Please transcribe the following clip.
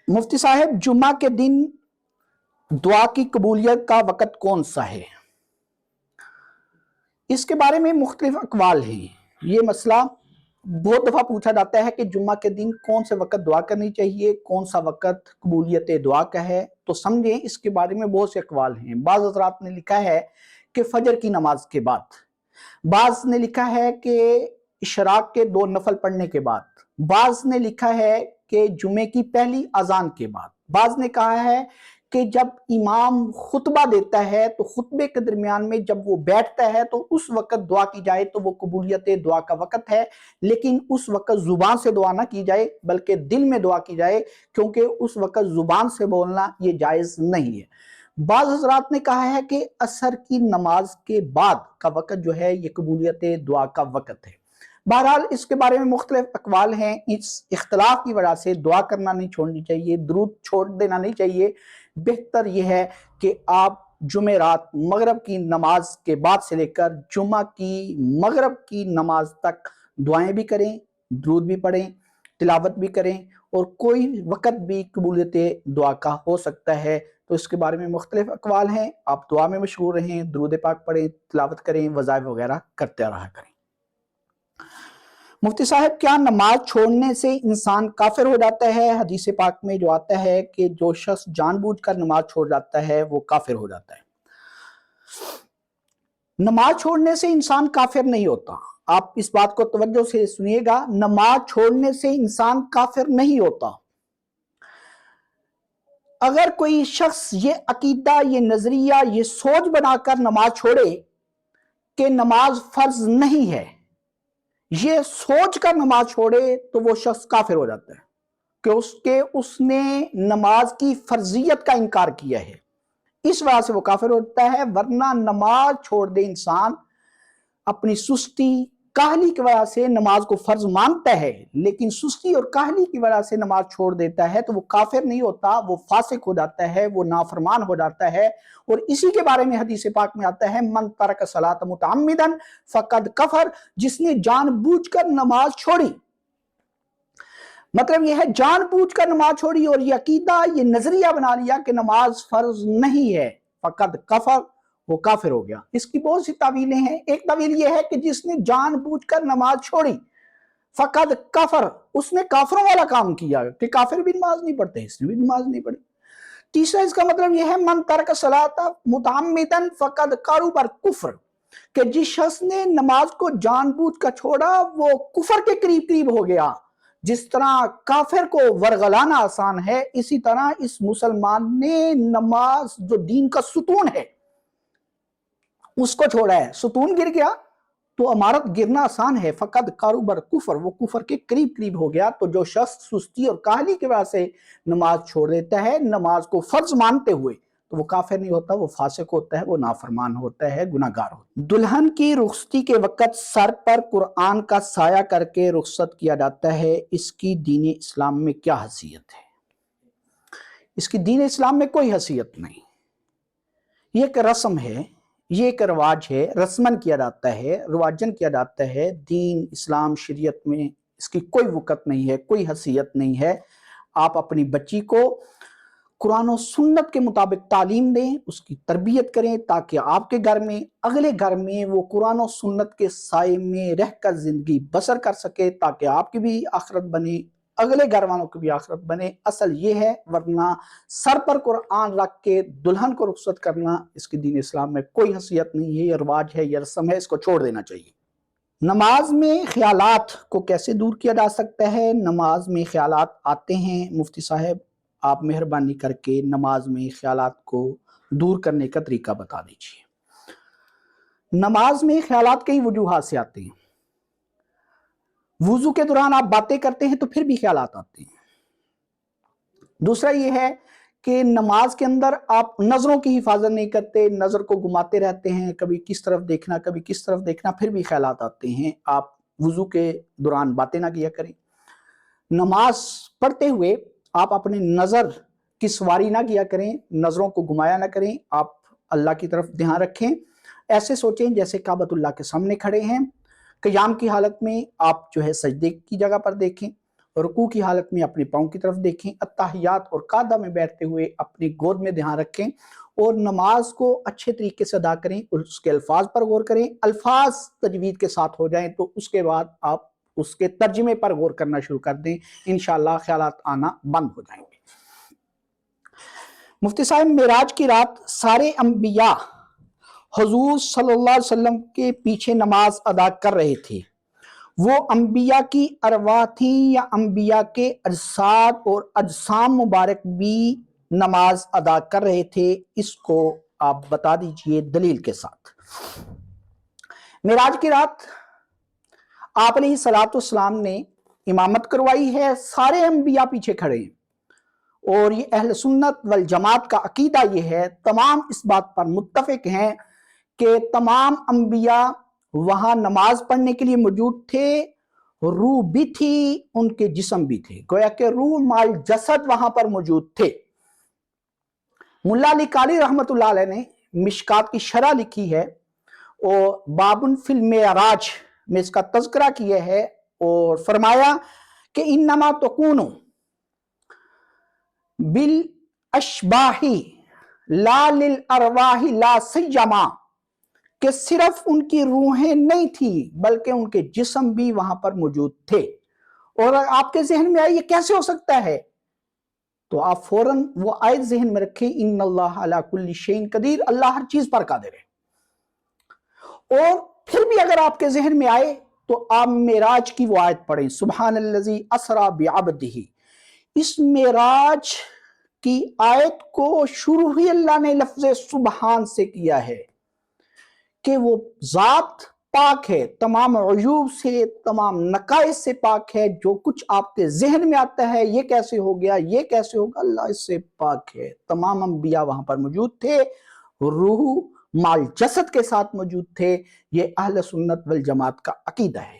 मुफ्ती साहब, जुम्मा के दिन दुआ की कबूलियत का वक़्त कौन सा है? इसके बारे में मुख्तलिफ अक़वाल हैं। ये मसला बहुत दफ़ा पूछा जाता है कि जुम्मा के दिन कौन से वक़्त दुआ करनी चाहिए, कौन सा वक़्त कबूलियत दुआ का है। तो समझें, इसके बारे में बहुत से अक़वाल हैं। बाज़ हज़रात ने लिखा है कि फजर की नमाज के बाद, बाज़ ने लिखा है कि इशराक के 2 नफल पढ़ने के बाद, बाज़ ने लिखा है कि जुमे की पहली अजान के बाद, बाज़ ने कहा है कि जब इमाम खुतबा देता है तो खुतबे के दरमियान में जब वो बैठता है तो उस वक्त दुआ की जाए तो वो कबूलियत दुआ का वक़्त है। लेकिन उस वक्त जुबान से दुआ ना की जाए बल्कि दिल में दुआ की जाए, क्योंकि उस वक्त जुबान से बोलना ये जायज़ नहीं है। बाज़ हज़रात ने कहा है कि असर की नमाज के बाद का वक़्त जो है ये कबूलियत दुआ का वक़्त है। बहरहाल इसके बारे में मुख्तलिफ अक़वाल हैं। इस इख्तलाफ की वजह से दुआ करना नहीं छोड़नी चाहिए, दुरूद छोड़ देना नहीं चाहिए। बेहतर यह है कि आप जुमेरात मगरब की नमाज के बाद से लेकर जुम्मा की मगरब की नमाज तक दुआएं भी करें, दुरूद भी पढ़ें, तिलावत भी करें, और कोई वक़्त भी कबूलियत दुआ का हो सकता है। तो इसके बारे में मुख्तलिफ अक़वाल हैं। आप दुआ में मशगूल रहें, दुरूद पाक पढ़ें, तिलावत करें, वज़ाइफ वगैरह करते रहा करें। मुफ्ती साहब, क्या नमाज छोड़ने से इंसान काफिर हो जाता है? हदीस पाक में जो आता है कि जो शख्स जानबूझकर नमाज छोड़ जाता है वो काफिर हो जाता है। नमाज छोड़ने से इंसान काफिर नहीं होता। आप इस बात को तवज्जो से सुनिएगा, नमाज छोड़ने से इंसान काफिर नहीं होता। अगर कोई शख्स ये अकीदा, ये नजरिया, ये सोच बनाकर नमाज छोड़े कि नमाज फर्ज नहीं है, ये सोच कर नमाज छोड़े, तो वो शख्स काफिर हो जाता है कि उसने नमाज की फर्जियत का इनकार किया है, इस वजह से वो काफिर होता है। वरना नमाज छोड़ दे इंसान अपनी सुस्ती काहली की वजह से नमाज को फर्ज मानता है, लेकिन सुस्ती और काहली की वजह से नमाज छोड़ देता है, तो वो काफिर नहीं होता, वो फासिक हो जाता है, वो नाफरमान हो जाता है। और इसी के बारे में हदीस पाक में आता है, मन तरक सलात मुतअम्मिदन फकद कफर, जिसने जानबूझकर नमाज छोड़ी, मतलब यह है जानबूझकर नमाज छोड़ी और ये अकीदा, ये नजरिया बना लिया कि नमाज फर्ज नहीं है, फकद कफर, वो काफिर हो गया। इसकी बहुत सी तावीलें हैं। एक तावील यह है कि जिसने जानबूझकर नमाज छोड़ी, फकद कफर, उसने काफिरों वाला काम किया कि काफिर भी नमाज नहीं पढ़ते, इसने भी नमाज नहीं पढ़ी। तीसरा इसका मतलब यह है, मन तरक सलाता मुतअम्मिदन फकद करुबर कुफ्र, कि जिस शख्स ने नमाज को जानबूझकर छोड़ा वो कुफर के करीब करीब हो गया। जिस तरह काफिर को वरगलाना आसान है, इसी तरह इस मुसलमान ने नमाज जो दीन का सुतून है उसको छोड़ा है। सुतून गिर गया तो इमारत गिरना आसान है। फकद कारूबर कुफर, वो कुफर के करीब करीब हो गया। तो जो शख्स सुस्ती और काहली की वजह से नमाज छोड़ देता है नमाज को फर्ज मानते हुए, तो वो काफिर नहीं होता, वो फासिक होता है, वो नाफरमान होता है, गुनाहगार होता है। दुल्हन की रुखसती के वक्त सर पर कुरान का साया करके रुखसत किया जाता है, इसकी दीन इस्लाम में क्या हैसियत है? इसकी दीन इस्लाम में कोई हैसियत नहीं। ये एक रस्म है, ये एक रवाज है, रस्मन किया जाता है, रवाजन किया जाता है। दीन इस्लाम शरीयत में इसकी कोई वक़्त नहीं है, कोई हैसियत नहीं है। आप अपनी बच्ची को कुरान और सुन्नत के मुताबिक तालीम दें, उसकी तरबियत करें, ताकि आपके घर में, अगले घर में वो कुरान और सुन्नत के साए में रहकर जिंदगी बसर कर सके, ताकि आपकी भी आखिरत बने, अगले घर वालों की भी आखिरत बने। असल ये है। वरना सर पर कुरान रख के दुल्हन को रुखसत करना, इसकी दीन इस्लाम में कोई हैसियत नहीं है। ये रिवाज है, ये रस्म है, इसको छोड़ देना चाहिए। नमाज में ख्यालात को कैसे दूर किया जा सकता है? नमाज में ख्यालात आते हैं, मुफ्ती साहब आप मेहरबानी करके नमाज में ख्यालात को दूर करने का तरीका बता दीजिए। नमाज में ख्यालात कई वजूहात से आते हैं। वुजू के दौरान आप बातें करते हैं तो फिर भी ख्यालात आते हैं। दूसरा यह है कि नमाज के अंदर आप नजरों की हिफाजत नहीं करते, नजर को घुमाते रहते हैं, कभी किस तरफ देखना, कभी किस तरफ देखना, फिर भी ख्यालात आते हैं। आप वुजू के दौरान बातें ना किया करें। नमाज पढ़ते हुए आप अपने नजर की सवारी ना किया करें, नजरों को घुमाया ना करें। आप अल्लाह की तरफ ध्यान रखें, ऐसे सोचें जैसे काबतुल्लाह के सामने खड़े हैं। क़याम की हालत में आप जो है सजदे की जगह पर देखें, رکوع کی حالت میں اپنے پاؤں کی طرف دیکھیں، اتحیات اور قعدہ میں بیٹھتے ہوئے اپنی گود میں دھیان رکھیں اور نماز کو اچھے طریقے سے ادا کریں اور اس کے الفاظ پر غور کریں۔ الفاظ تجوید کے ساتھ ہو جائیں تو اس کے بعد آپ اس کے ترجمے پر غور کرنا شروع کر دیں، انشاءاللہ خیالات آنا بند ہو جائیں گے۔ مفتی صاحب، معراج کی رات سارے انبیاء حضور صلی اللہ علیہ وسلم کے پیچھے نماز ادا کر رہے تھے، وہ انبیاء کی ارواح تھیں یا انبیاء کے اجساد اور اجسام مبارک بھی نماز ادا کر رہے تھے؟ اس کو آپ بتا دیجئے دلیل کے ساتھ۔ معراج کی رات آپ علیہ الصلوۃ والسلام نے امامت کروائی ہے، سارے انبیاء پیچھے کھڑے ہیں، اور یہ اہل سنت والجماعت کا عقیدہ یہ ہے، تمام اس بات پر متفق ہیں کہ تمام انبیاء وہاں نماز پڑھنے کے لیے موجود تھے، روح بھی تھی، ان کے جسم بھی تھے، گویا کہ روح مال جسد وہاں پر موجود تھے۔ ملا علی قاری رحمت اللہ علیہ نے مشکات کی شرح لکھی ہے اور باب فی المعراج میں اس کا تذکرہ کیا ہے اور فرمایا کہ انما تکون بالاشباح لا للارواح لا سیما، کہ صرف ان کی روحیں نہیں تھی بلکہ ان کے جسم بھی وہاں پر موجود تھے۔ اور آپ کے ذہن میں آئی یہ کیسے ہو سکتا ہے، تو آپ فوراً وہ آیت ذہن میں رکھیں، ان اللہ علی کل شیء قدیر، اللہ ہر چیز پر قادر ہے۔ اور پھر بھی اگر آپ کے ذہن میں آئے تو آپ معراج کی وہ آیت پڑھیں، سبحان الذی اسری بعبدہ۔ اس معراج کی آیت کو شروع ہی اللہ نے لفظ سبحان سے کیا ہے کہ وہ ذات پاک ہے، تمام عیوب سے، تمام نقائص سے پاک ہے۔ جو کچھ آپ کے ذہن میں آتا ہے یہ کیسے ہو گیا، یہ کیسے ہوگا، اللہ اس سے پاک ہے۔ تمام انبیاء وہاں پر موجود تھے، روح مال جسد کے ساتھ موجود تھے۔ یہ اہل سنت والجماعت کا عقیدہ ہے۔